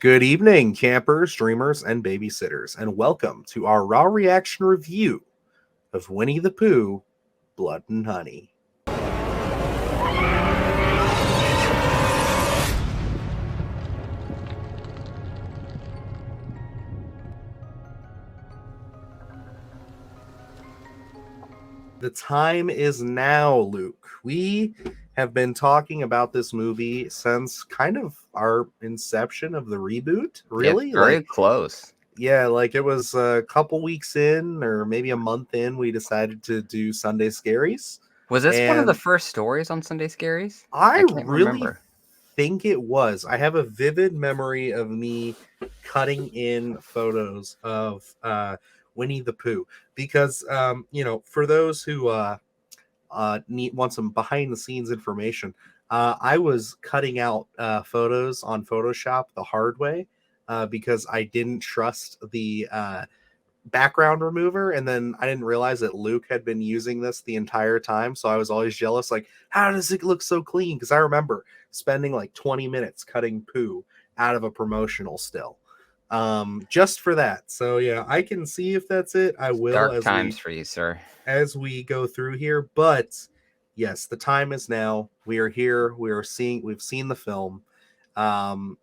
Good evening, campers, dreamers, and babysitters, and welcome to our raw reaction review of Winnie the Pooh, Blood and Honey. The time is now, Luke. We have been talking about this movie since kind of our inception of the reboot, It's really. very close. Like it was a couple weeks in, or maybe a month in, we decided to do Sunday Scaries. Was this one of the And first stories on Sunday Scaries? I I can't really remember. think it was. I have a vivid memory of me cutting in photos of Winnie the Pooh because, for those who want some behind the scenes information, I was cutting out photos on Photoshop the hard way because I didn't trust the background remover, and then I didn't realize that Luke had been using this the entire time, so I was always jealous, like, how does it look so clean? Because I remember spending like 20 minutes cutting poo out of a promotional still, just for that. So yeah, I can see if that's it. I will Dark as times we for you, sir. go through here. But yes, the time is now. We are here. We've seen the film. How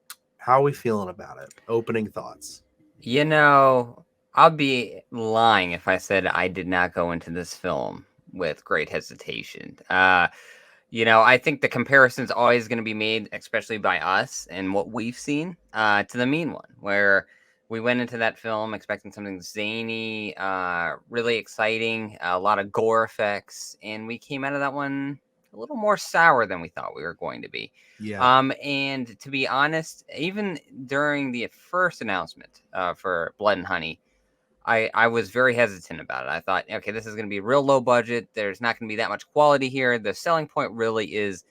are we feeling about it? Opening thoughts. You know, I'll be lying if I said I did not go into this film with great hesitation. I think the comparison's always going to be made, especially by us and what we've seen, to the Mean One, where we went into that film expecting something zany, really exciting, a lot of gore effects, and we came out of that one a little more sour than we thought we were going to be. Yeah. And to be honest, even during the first announcement for Blood and Honey, I was very hesitant about it. I thought, okay, this is going to be real low budget. There's not going to be that much quality here. The selling point really is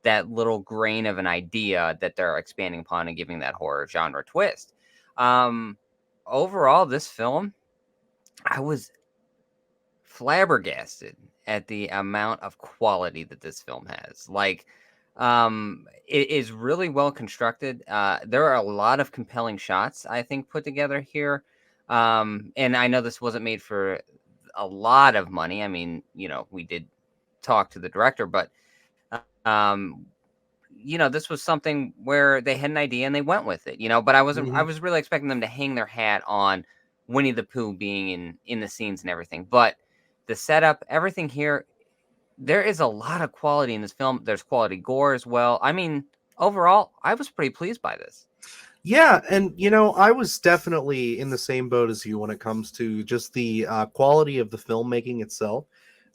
that little grain of an idea that they're expanding upon and giving that horror genre twist. Um, Overall, this film, I was flabbergasted at the amount of quality that this film has. It is really well constructed. There are a lot of compelling shots, I think, put together here. And I know this wasn't made for a lot of money. I mean, we did talk to the director, but um, this was something where they had an idea and they went with it. But I Mhm. was really expecting them to hang their hat on Winnie the Pooh being in the scenes and everything. But the setup, everything here, there is a lot of quality in this film. There's quality gore as well. I mean, overall, I was pretty pleased by this. Yeah, and I was definitely in the same boat as you when it comes to just the quality of the filmmaking itself,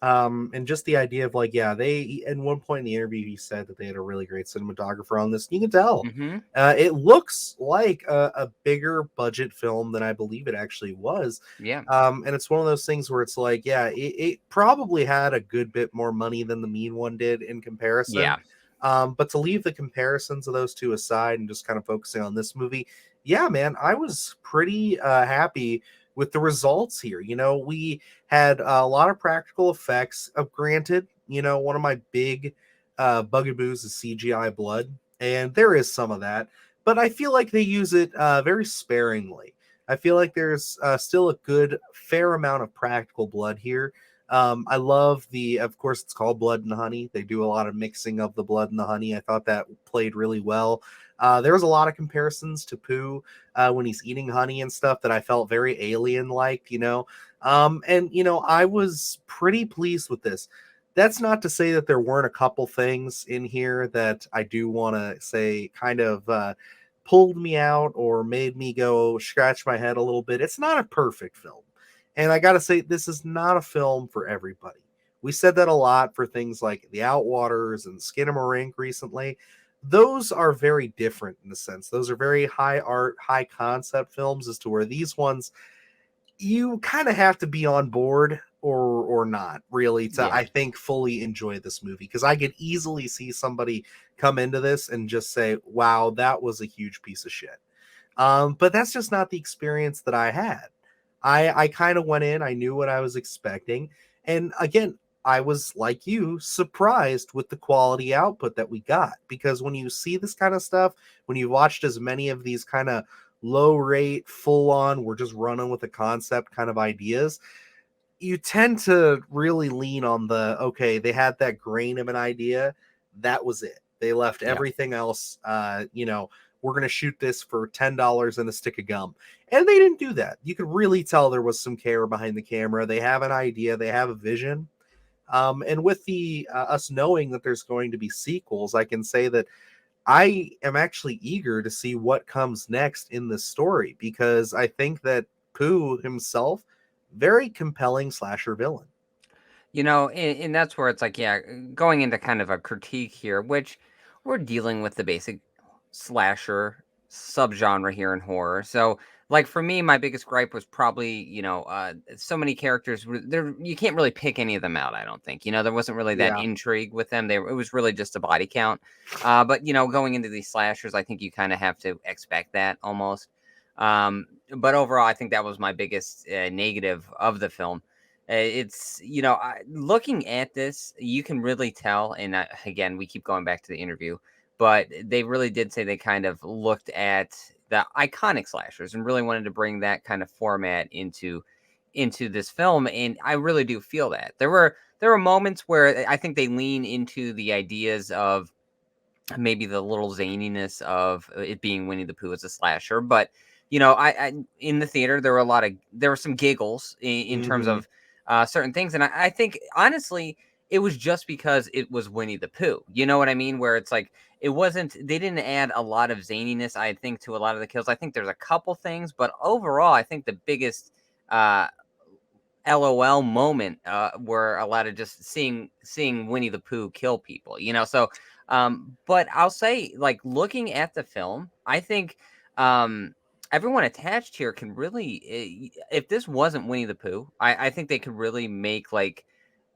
and just the idea of like, yeah, they at one point in the interview he said that they had a really great cinematographer on this. You can tell Hmm. it looks like a bigger budget film than I believe it actually was, Yeah. and it's one of those things where it's like, yeah, it probably had a good bit more money than the Mean One did in comparison. Yeah. But to leave the comparisons of those two aside and just kind of focusing on this movie, yeah, man, I was pretty happy with the results here. We had a lot of practical effects. Granted, one of my big bugaboos is CGI blood, and there is some of that, but I feel like they use it very sparingly. I feel like there's still a good fair amount of practical blood here. I love of course, it's called Blood and Honey. They do a lot of mixing of the blood and the honey. I thought that played really well. There was a lot of comparisons to Pooh when he's eating honey and stuff that I felt very alien like, and, I was pretty pleased with this. That's not to say that there weren't a couple things in here that I do want to say kind of pulled me out or made me go scratch my head a little bit. It's not a perfect film. And I got to say, this is not a film for everybody. We said that a lot for things like The Outwaters and Skinamarink recently. Those are very different in a sense. Those are very high art, high concept films, as to where these ones, you kind of have to be on board or not really to, Yeah. I think, fully enjoy this movie, because I could easily see somebody come into this and just say, wow, that was a huge piece of shit. But that's just not the experience that I had. I kind of went in, I knew what I was expecting. And again, I was, like you, surprised with the quality output that we got. Because when you see this kind of stuff, when you watched as many of these kind of low rate, full on, we're just running with a concept kind of ideas, you tend to really lean on the, okay, they had that grain of an idea. That was it. They left Yeah. everything else, we're going to shoot this for $10 and a stick of gum. And they didn't do that. You could really tell there was some care behind the camera. They have an idea, they have a vision. And with the us knowing that there's going to be sequels, I can say that I am actually eager to see what comes next in this story, because I think that Pooh himself, very compelling slasher villain. And that's where it's like, yeah, going into kind of a critique here, which we're dealing with the basic slasher subgenre here in horror. So, like for me, my biggest gripe was probably, so many characters. There, you can't really pick any of them out. I don't think. There wasn't really that Yeah. intrigue with them. It was really just a body count. But going into these slashers, I think you kind of have to expect that almost. But overall, I think that was my biggest negative of the film. It's looking at this, you can really tell, and again, we keep going back to the interview, but they really did say they kind of looked at the iconic slashers and really wanted to bring that kind of format into this film, and I really do feel that there were moments where I think they lean into the ideas of maybe the little zaniness of it being Winnie the Pooh as a slasher, but I in the theater there were some giggles in terms Hmm. of certain things, and I think honestly it was just because it was Winnie the Pooh. You know what I mean? Where it's like they didn't add a lot of zaniness, I think, to a lot of the kills. I think there's a couple things, but overall, I think the biggest uh, LOL moment were a lot of just seeing Winnie the Pooh kill people, So, but I'll say, like looking at the film, I think everyone attached here can really, if this wasn't Winnie the Pooh, I think they could really make like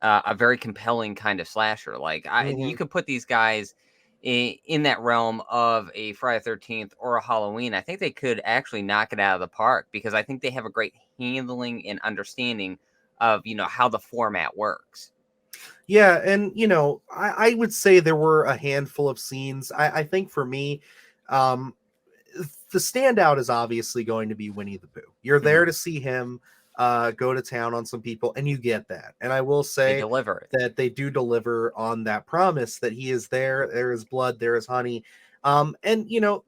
a very compelling kind of slasher. Like you Hmm. could put these guys in that realm of a Friday 13th or a Halloween. I think they could actually knock it out of the park because I think they have a great handling and understanding of how the format works. Yeah, and I would say there were a handful of scenes. I think for me, um, the standout is obviously going to be Winnie the Pooh. You're Hmm. there to see him go to town on some people, and you get that. And I will They say deliver it. that they do deliver on that promise that he is there. There is blood, there is honey. And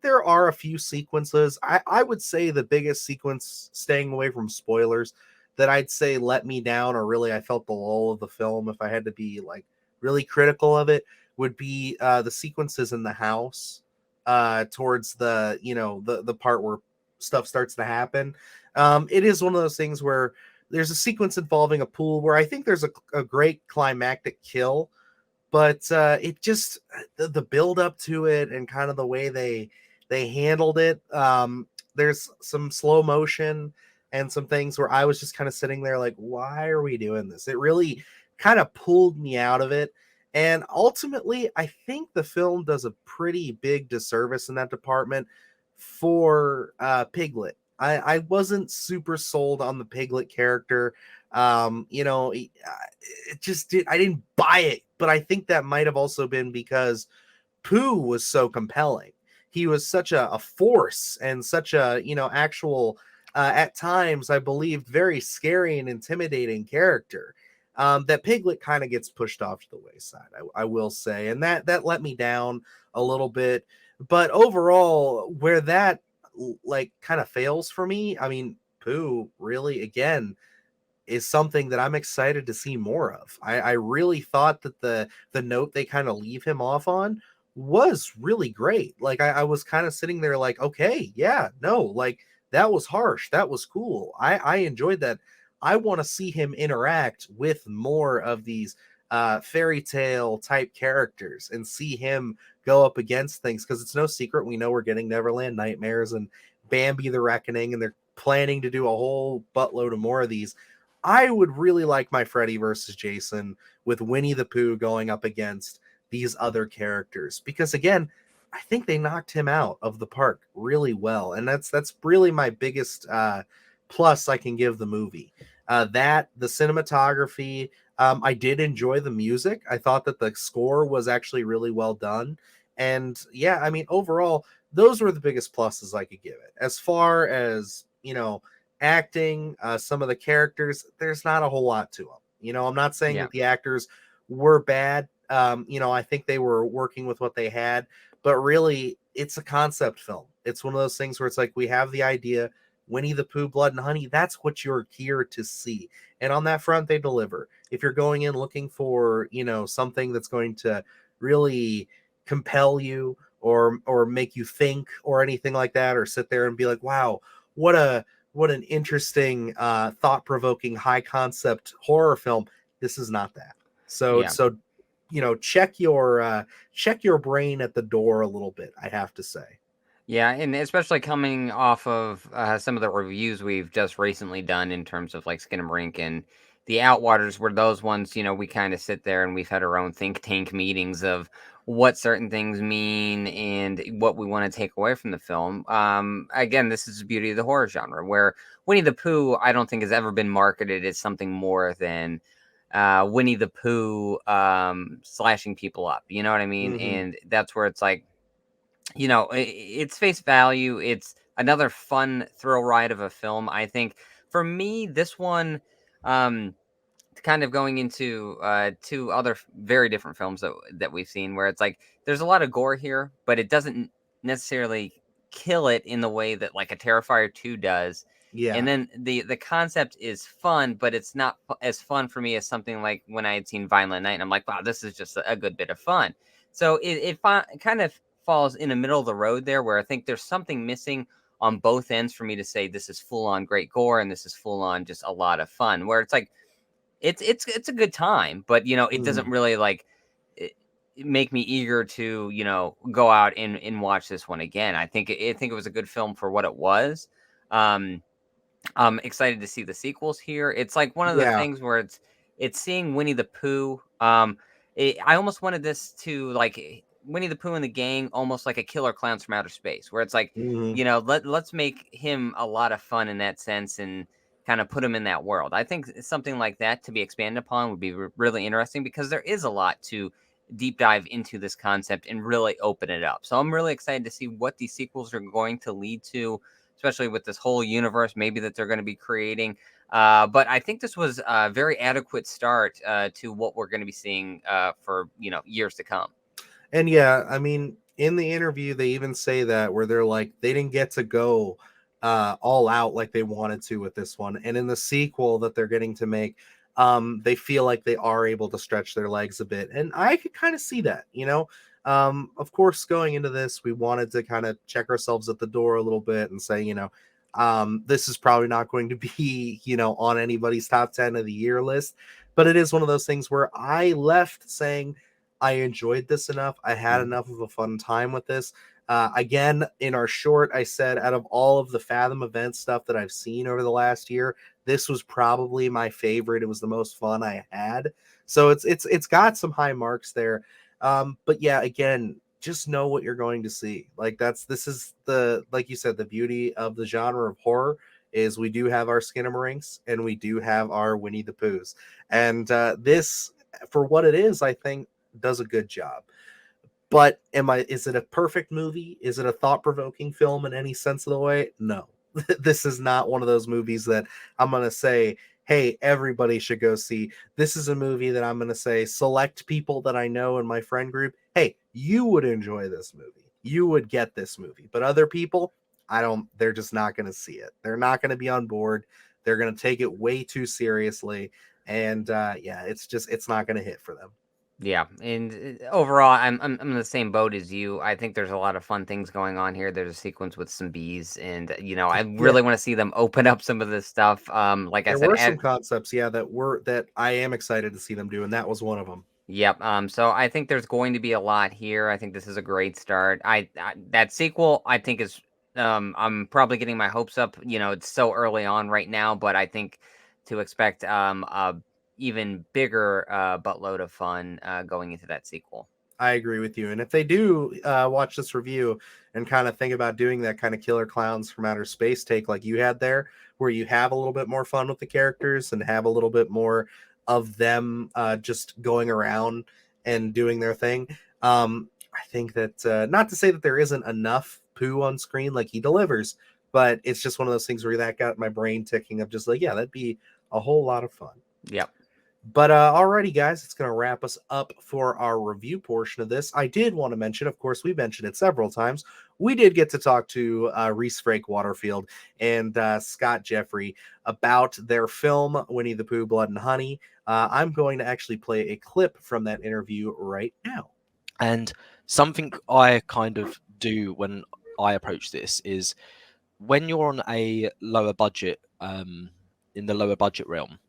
there are a few sequences. I would say the biggest sequence, staying away from spoilers, that I'd say let me down, or really I felt the lull of the film, if I had to be like really critical of it, would be the sequences in the house towards the part where stuff starts to happen. It is one of those things where there's a sequence involving a pool where I think there's a great climactic kill, but it just the build up to it and kind of the way they handled it. There's some slow motion and some things where I was just kind of sitting there like, why are we doing this? It really kind of pulled me out of it. And ultimately, I think the film does a pretty big disservice in that department for Piglet. I wasn't super sold on the Piglet character. It just did. I didn't buy it, but I think that might have also been because Pooh was so compelling. He was such a force and such a actual at times I believe very scary and intimidating character. That Piglet kind of gets pushed off to the wayside, I will say, and that let me down a little bit. But overall, where that like kind of fails for me, I mean, Pooh really again is something that I'm excited to see more of. I really thought that the note they kind of leave him off on was really great. Like I was kind of sitting there like, okay, yeah, no, like that was harsh. That was cool. I enjoyed that. I want to see him interact with more of these fairy tale type characters and see him go up against things, because it's no secret we know we're getting Neverland Nightmares and Bambi the Reckoning, and they're planning to do a whole buttload of more of these. I would really like my Freddy versus Jason with Winnie the Pooh going up against these other characters, because again, I think they knocked him out of the park really well, and that's really my biggest plus I can give the movie. That the cinematography, I did enjoy the music. I thought that the score was actually really well done. And yeah, I mean, overall, those were the biggest pluses I could give it. As far as, acting, some of the characters, there's not a whole lot to them. I'm not saying Yeah. that the actors were bad. I think they were working with what they had, but really, it's a concept film. It's one of those things where it's like we have the idea, Winnie the Pooh, Blood and Honey. That's what you're here to see, and on that front, they deliver. If you're going in looking for, something that's going to really compel you or make you think or anything like that, or sit there and be like, wow, what a what an interesting, thought-provoking, high concept horror film. This is not that. So Yeah. so check your brain at the door a little bit, I have to say. Yeah, and especially coming off of some of the reviews we've just recently done in terms of like Skinamarink and the Outwaters, were those ones, we kind of sit there and we've had our own think tank meetings of what certain things mean and what we want to take away from the film. Again, this is the beauty of the horror genre, where Winnie the Pooh, I don't think has ever been marketed as something more than Winnie the Pooh slashing people up. You know what I mean? Hmm. And that's where it's like, it's face value. It's another fun thrill ride of a film. I think for me, this one, um, kind of going into two other very different films that we've seen, where it's like there's a lot of gore here, but it doesn't necessarily kill it in the way that like a Terrifier 2 does. And Yeah. then the concept is fun, but it's not as fun for me as something like when I had seen Violent Night, and I'm like, wow, this is just a good bit of fun. So it kind of falls in the middle of the road there, where I think there's something missing on both ends for me to say this is full on great gore and this is full on just a lot of fun. Where it's like it's a good time, but it doesn't Mhm. really like it, make me eager to go out and watch this one again. I think it was a good film for what it was. Um, I'm excited to see the sequels here. It's like one of the Yeah. things where it's seeing Winnie the Pooh. I almost wanted this to like Winnie the Pooh and the gang, almost like a Killer Clowns from Outer Space, where it's like, Mhm. let's make him a lot of fun in that sense and kind of put him in that world. I think something like that to be expanded upon would be really interesting, because there is a lot to deep dive into this concept and really open it up. So I'm really excited to see what these sequels are going to lead to, especially with this whole universe maybe that they're going to be creating. But I think this was a very adequate start to what we're going to be seeing for years to come. And yeah, I mean, in the interview, they even say that where they're like, they didn't get to go all out like they wanted to with this one. And in the sequel that they're getting to make, they feel like they are able to stretch their legs a bit. And I could kind of see that, Of course, going into this, we wanted to kind of check ourselves at the door a little bit and say, this is probably not going to be, on anybody's top 10 of the year list. But it is one of those things where I left saying, I enjoyed this enough. I had Mhm. enough of a fun time with this. Again, in our short, I said out of all of the Fathom event stuff that I've seen over the last year, this was probably my favorite. It was the most fun I had. So it's got some high marks there. But yeah, again, just know what you're going to see. Like this is the, like you said, the beauty of the genre of horror is we do have our Skinamarink and we do have our Winnie the Poohs, and this, for what it is, I think does a good job. But is it a perfect movie? Is it a thought-provoking film in any sense of the way? No. This is not one of those movies that I'm going to say, hey, everybody should go see. This is a movie that I'm going to say, select people that I know in my friend group, hey, you would enjoy this movie. You would get this movie. But other people, they're just not going to see it. They're not going to be on board. They're going to take it way too seriously. And yeah, it's not going to hit for them. Yeah, and overall, I'm in the same boat as you. I think there's a lot of fun things going on here. There's a sequence with some bees, and I Yeah. really want to see them open up some of this stuff. Like I There said, were some concepts, yeah, that I am excited to see them do, and that was one of them. yep. So I think there's going to be a lot here. I think this is a great start. That sequel, I think is I'm probably getting my hopes up. It's so early on right now, but I think to expect a even bigger buttload of fun going into that sequel. I agree with you. And if they do watch this review and kind of think about doing that kind of Killer Clowns from Outer Space take like you had there, where you have a little bit more fun with the characters and have a little bit more of them just going around and doing their thing. I think that not to say that there isn't enough Pooh on screen, like he delivers, but it's just one of those things where that got my brain ticking of just like, yeah, that'd be a whole lot of fun. Yep. But alrighty, guys, it's going to wrap us up for our review portion of this. I did want to mention, of course, we mentioned it several times. We did get to talk to Rhys-Frake Waterfield and Scott Jeffrey about their film Winnie the Pooh, Blood and Honey. I'm going to actually play a clip from that interview right now. And something I kind of do when I approach this is when you're on a lower budget, in the lower budget realm,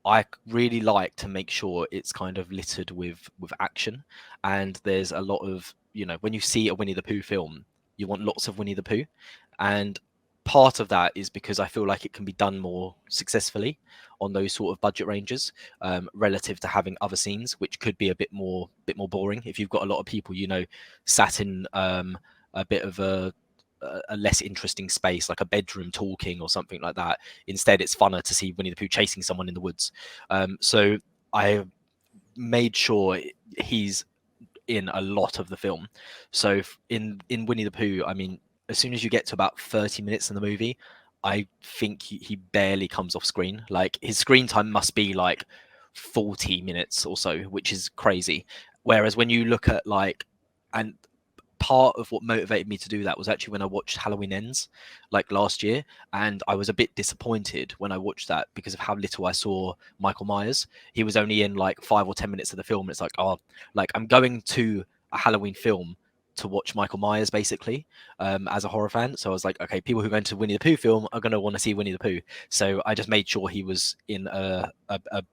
I really like to make sure it's kind of littered with action, and there's a lot of, you know, when you see a Winnie the Pooh film, you want lots of Winnie the Pooh, and part of that is because I feel like it can be done more successfully on those sort of budget ranges, relative to having other scenes which could be a bit more boring if you've got a lot of people, you know, sat in a bit of a less interesting space, like a bedroom talking or something like that. Instead, it's funner to see Winnie the Pooh chasing someone in the woods. So I made sure he's in a lot of the film. So in Winnie the Pooh, I mean, as soon as you get to about 30 minutes in the movie, I think he barely comes off screen. Like his screen time must be like 40 minutes or so, which is crazy. Whereas when you look at and part of what motivated me to do that was actually when I watched Halloween Ends like last year, and I was a bit disappointed when I watched that because of how little I saw Michael Myers. He was only in like 5 or 10 minutes of the film, and it's like, oh, like I'm going to a Halloween film to watch Michael Myers basically, as a horror fan. So I was like, okay, people who go into Winnie the Pooh film are going to want to see Winnie the Pooh, so I just made sure he was in a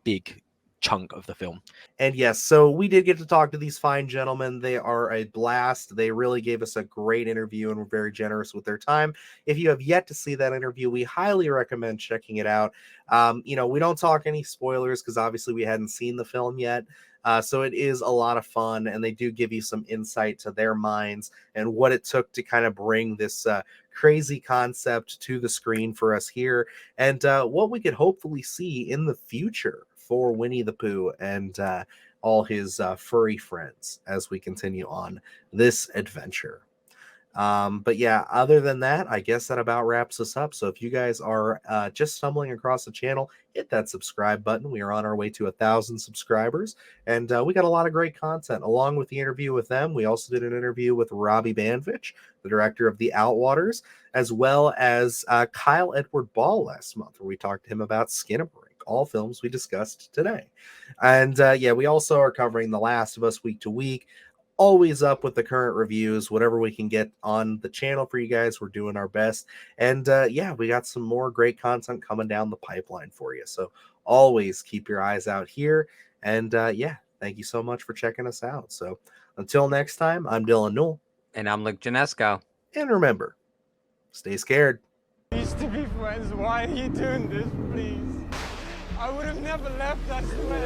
big chunk of the film. And yes, so we did get to talk to these fine gentlemen. They are a blast. They really gave us a great interview and were very generous with their time. If you have yet to see that interview, we highly recommend checking it out. You know, we don't talk any spoilers because obviously we hadn't seen the film yet. So it is a lot of fun, and they do give you some insight to their minds and what it took to kind of bring this crazy concept to the screen for us here, and what we could hopefully see in the future for Winnie the Pooh and all his furry friends as we continue on this adventure. But yeah, other than that, I guess that about wraps us up. So if you guys are just stumbling across the channel, hit that subscribe button. We are on our way to 1,000 subscribers, and we got a lot of great content along with the interview with them. We also did an interview with Robbie Banvich, the director of The Outwaters, as well as Kyle Edward Ball last month, where we talked to him about Skinamarink, all films we discussed today. And yeah, we also are covering The Last of Us week to week. Always up with the current reviews, whatever we can get on the channel for you guys, we're doing our best. And yeah, we got some more great content coming down the pipeline for you. So always keep your eyes out here. And yeah, thank you so much for checking us out. So until next time, I'm Dylan Newell. And I'm Luke Janesco. And remember, stay scared. We used to be friends. Why are you doing this, please? I would have never left, I swear.